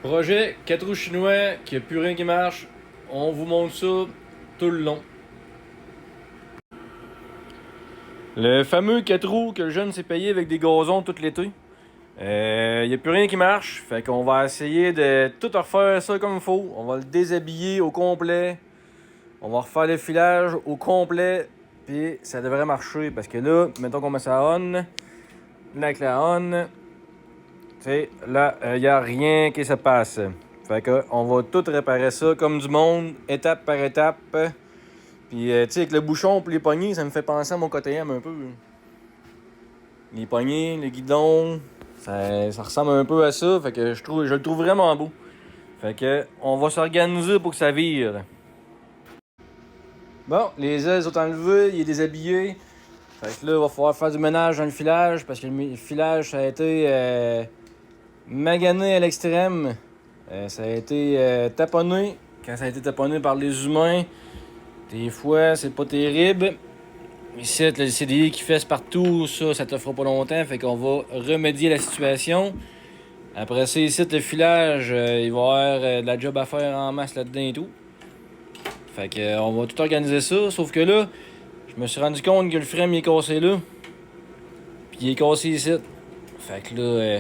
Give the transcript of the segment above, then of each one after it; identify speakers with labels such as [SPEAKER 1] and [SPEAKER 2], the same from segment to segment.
[SPEAKER 1] Projet 4 roues chinois, qui a plus rien qui marche. On vous montre ça tout le long. Le fameux 4 roues que le jeune s'est payé avec des gazons tout l'été. Il n'y a plus rien qui marche. Fait qu'on va essayer de tout refaire ça comme il faut. On va le déshabiller au complet. On va refaire le filage au complet. Puis ça devrait marcher. Parce que là, mettons qu'on met ça on. Là, avec la on. Tu sais, là, il n'y a rien qui se passe. Fait que on va tout réparer ça comme du monde, étape par étape. Puis, tu sais, avec le bouchon pour les poignées, ça me fait penser à mon KTM un peu. Les poignées, le guidon, ça ressemble un peu à ça. Fait que je le trouve vraiment beau. Fait que on va s'organiser pour que ça vire. Bon, les ailes sont enlevées, il est déshabillé. Fait que là, il va falloir faire du ménage dans le filage parce que le filage, ça a été magané à l'extrême. Ça a été taponné. Quand ça a été taponné par les humains, des fois, c'est pas terrible. Ici, le CDI qui fesse partout, ça te fera pas longtemps. Fait qu'on va remédier la situation. Après ça, ici, le filage, il va y avoir de la job à faire en masse là-dedans et tout. Fait que on va tout organiser ça. Sauf que là, je me suis rendu compte que le frame il est cassé là. Puis il est cassé ici. Fait que là,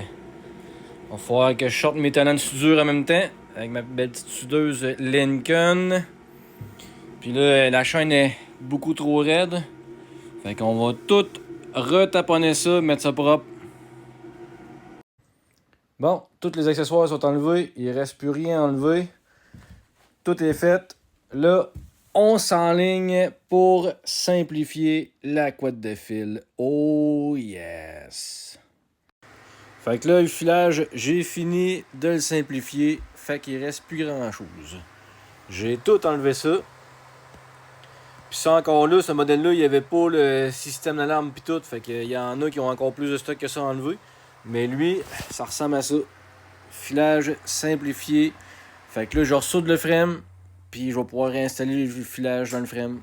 [SPEAKER 1] il va falloir que je sorte mes talents de soudure en même temps. Avec ma belle petite soudeuse Lincoln. Puis là, la chaîne est beaucoup trop raide. Fait qu'on va tout retaponner ça, mettre ça propre. Bon, tous les accessoires sont enlevés. Il reste plus rien à enlever. Tout est fait. Là, on s'enligne pour simplifier la couette de fil. Oh yes! Fait que là, le filage, j'ai fini de le simplifier. Fait qu'il reste plus grand chose. J'ai tout enlevé ça. Puis ça encore là, ce modèle-là, il n'y avait pas le système d'alarme pis tout. Fait qu'il y en a qui ont encore plus de stock que ça à enlever. Mais lui, ça ressemble à ça. Filage simplifié. Fait que là, je ressoude le frame. Puis je vais pouvoir réinstaller le filage dans le frame.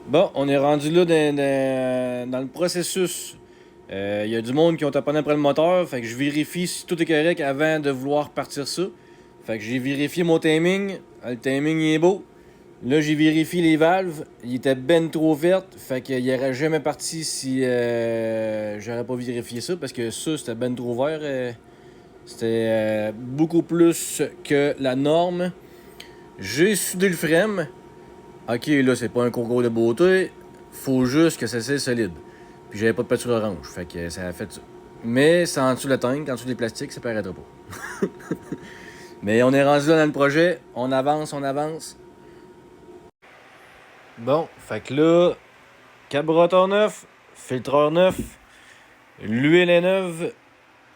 [SPEAKER 1] Bon, on est rendu là dans le processus. Il y a du monde qui ont taponné après le moteur. Fait que je vérifie si tout est correct avant de vouloir partir ça. Fait que j'ai vérifié mon timing. Le timing il est beau. Là, j'ai vérifié les valves. Il était ben trop vert. Fait qu'il aurait jamais parti si j'aurais pas vérifié ça. Parce que ça, c'était ben trop vert. C'était beaucoup plus que la norme. J'ai soudé le frame. Ok, là, c'est pas un concours de beauté. Faut juste que ça soit solide. Puis j'avais pas de peinture orange. Fait que ça a fait ça. Mais c'est en dessous de la tank, en dessous des plastiques, ça paraîtra pas. Mais on est rendu là dans le projet. On avance, on avance. Bon, fait que là, carburateur neuf, filtreur neuf, l'huile est neuve,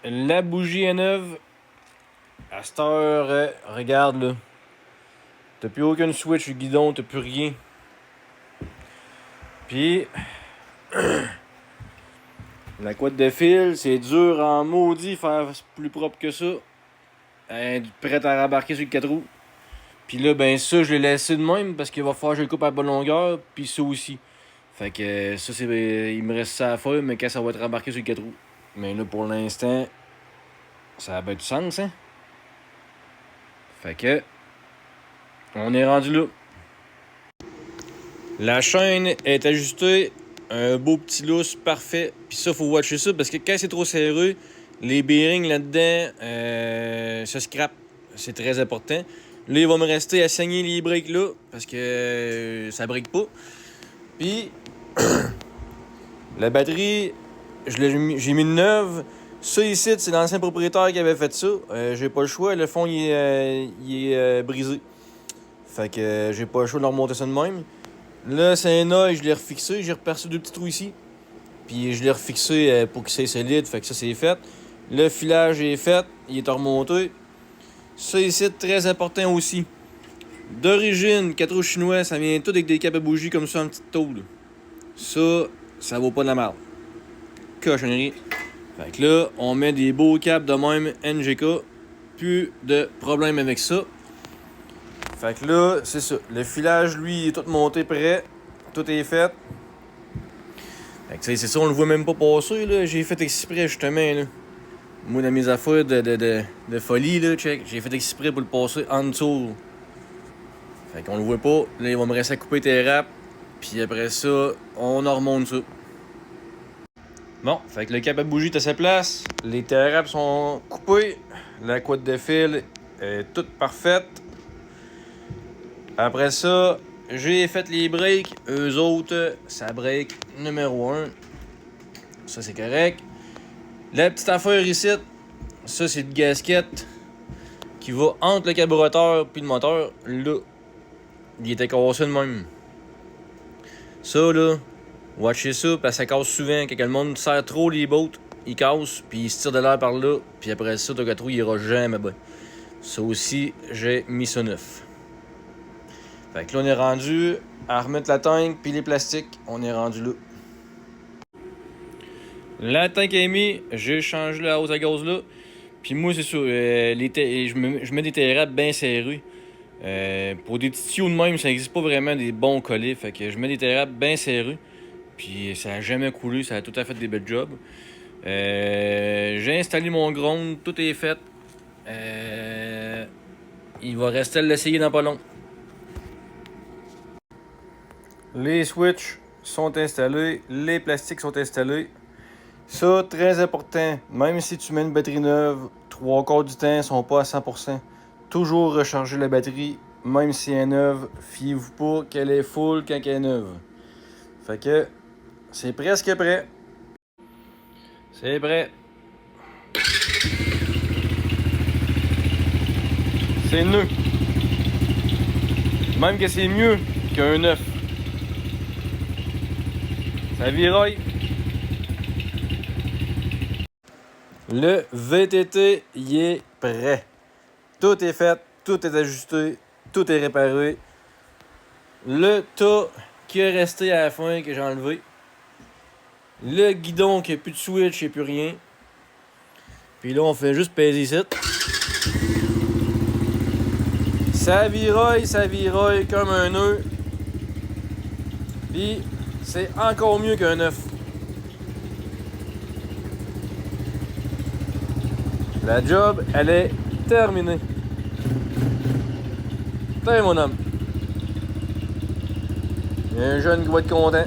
[SPEAKER 1] la bougie est neuve. À cette heure, regarde là. T'as plus aucune switch, le guidon, t'as plus rien. Puis, la couette de fil, c'est dur en maudit faire plus propre que ça. Prête à rembarquer sur le 4 roues. Puis là, ben ça, je l'ai laissé de même parce qu'il va falloir que je le coupe à bonne longueur. Puis ça aussi. Fait que ça, il me reste ça à faire, mais quand ça va être rembarqué sur le 4 roues. Mais là, pour l'instant, ça a bien du sens, hein? Fait que, on est rendu là. La chaîne est ajustée. Un beau petit lousse parfait. Puis ça, faut watcher ça parce que quand c'est trop serré, les bearings là-dedans se scrapent. C'est très important. Là, il va me rester à saigner les breaks là parce que ça break pas. Puis, la batterie, j'ai mis une neuve. Ça ici, c'est l'ancien propriétaire qui avait fait ça. J'ai pas le choix. Le fond, il est brisé. Fait que j'ai pas le choix de leur remonter ça de même. Là, c'est un œil, je l'ai refixé. J'ai repercé 2 petits trous ici. Puis je l'ai refixé pour qu'il soit solide. Fait que ça, c'est fait. Le filage est fait. Il est remonté. Ça ici, très important aussi. D'origine, 4 roues chinois, ça vient tout avec des câbles à bougie comme ça en petite tôle. Ça vaut pas de la merde. Cochonnerie. Fait que là, on met des beaux câbles de même NGK. Plus de problème avec ça. Fait que là, c'est ça. Le filage, lui, il est tout monté prêt. Tout est fait. Fait que c'est ça, on le voit même pas passer, là. J'ai fait exprès, justement, là. Moi, dans mes affaires de folie, là, check, j'ai fait exprès pour le passer en dessous. Fait qu'on le voit pas. Là, il va me rester à couper tes wraps. Puis après ça, on en remonte ça. Bon, fait que le cap à bougie est à sa place. Les wraps sont coupés. La couette de fil est toute parfaite. Après ça, j'ai fait les breaks. Eux autres, ça break numéro 1. Ça, c'est correct. La petite affaire ici, ça, c'est une gasket qui va entre le carburateur et le moteur. Là, il était cassé de même. Ça, là, watchez ça, parce que ça casse souvent. Quand le monde serre trop les bottes, il casse, puis il se tire de l'air par là. Puis après ça, ton gâteau, il ira jamais bien. Ça aussi, j'ai mis ça neuf. Fait que là, on est rendu à remettre la tank puis les plastiques. On est rendu là. La tank est mise, j'ai changé la hausse à gaz là. Puis moi, c'est sûr, je mets des terrapes bien serrés. Pour des petits tuyaux de même, ça n'existe pas vraiment des bons collets. Fait que je mets des terrapes bien serrés. Puis ça a jamais coulé, ça a tout à fait des belles jobs. J'ai installé mon ground, tout est fait. Il va rester à l'essayer dans pas long. Les switches sont installés, les plastiques sont installés. Ça, très important, même si tu mets une batterie neuve, 3/4 du temps, ils sont pas à 100%. Toujours recharger la batterie, même si elle est neuve. Fiez-vous pas qu'elle est full quand elle est neuve. Fait que, c'est presque prêt. C'est prêt. C'est neuf. Même que c'est mieux qu'un neuf. Ça viraille. Le VTT, il est prêt. Tout est fait, tout est ajusté, tout est réparé. Le tas qui est resté à la fin, que j'ai enlevé. Le guidon qui n'a plus de switch et plus rien. Puis là, on fait juste peser ici. Ça viraille comme un nœud. Puis c'est encore mieux qu'un neuf. La job, elle est terminée. Tiens, mon homme. Il y a un jeune qui va être content.